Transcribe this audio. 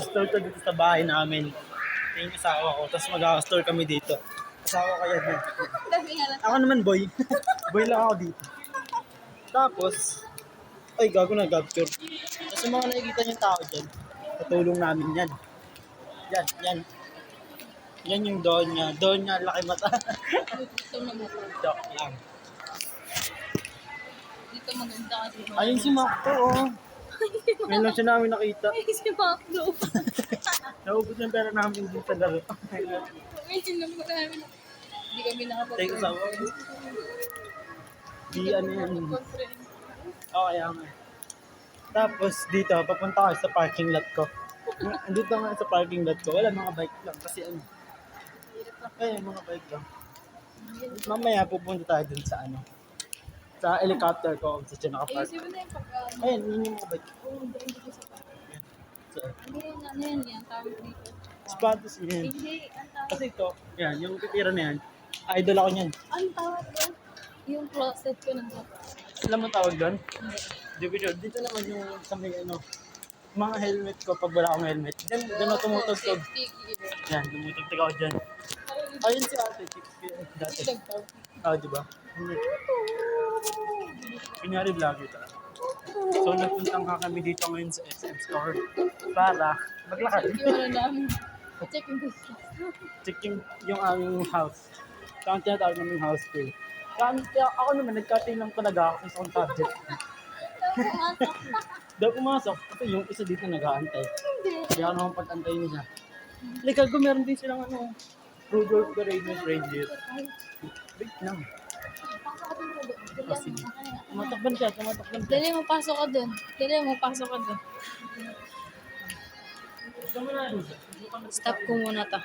Store to dito sa bahay namin. Ito yung asawa ko. Tapos mag-store kami dito. Asawa ko yan. Ako naman boy. Boy lang ako dito. Tapos, ay gago na capture. Tapos yung mga nakikita niyong tao dyan, katulong namin yan. Yan. Yan yung doon niya. Doon niya, laki mata. Dito maganda. Joke lang. Dito maganda kasi. Ayun si Makto, oh. Ngayon lang siya namin nakita. Ay, si Maklo. Naubos yung pera namin dito sa laro. Medyo lang mo namin. Hindi kami nakapag- Thank you sa Di ano yan. Oo, kaya nga. Tapos dito, papunta ako sa parking lot ko. Andito nga sa parking lot ko. Wala, mga bike lang. Kasi ano. Ayun, mga bike lang. Mamaya pupunta tayo dun sa ano. Sa helicopter ko kung saan siya nakapark. Ayusin mo na yung pagka... Ayun, yun yung mga bike. Oo, doon dito sa pagka. So, Hindi yung ano yan, tawag dito. sapatos yan. Hindi, ang tawag. Kasi ito, yan, yung titira na yan. Idol ako niyan. Ang tawag doon? Yung closet ko ng bata. Alam mo tawag doon? Hindi. Division. Dito naman yung sa may ano, mga helmet ko pag wala akong helmet. Diyan ako tumutugtog. Safety gear. Yan, tumutugtog ako dyan. Ayun si ate, dati. Di ba? Kunyari vlog ito. So, nagpuntang ka kami dito ngayon sa SM Store para maglakad. Yung ano namin. Check yung gusto. Check yung aming house. Kaya ang tinatawag namin house tour. Kaya ako naman, nagkating lang talaga ako sa isang subject. Daw pumasok, kasi yung isa dito nag-aantay. Kaya ako naman pag-antayin niya. Like, kung meron din silang ano, Rudolph the Red-Nosed Reindeer. Wait lang. Sige. Tumatakban siya. Dali mo, pasok ka doon. Pasok ka doon. Stop ko muna to.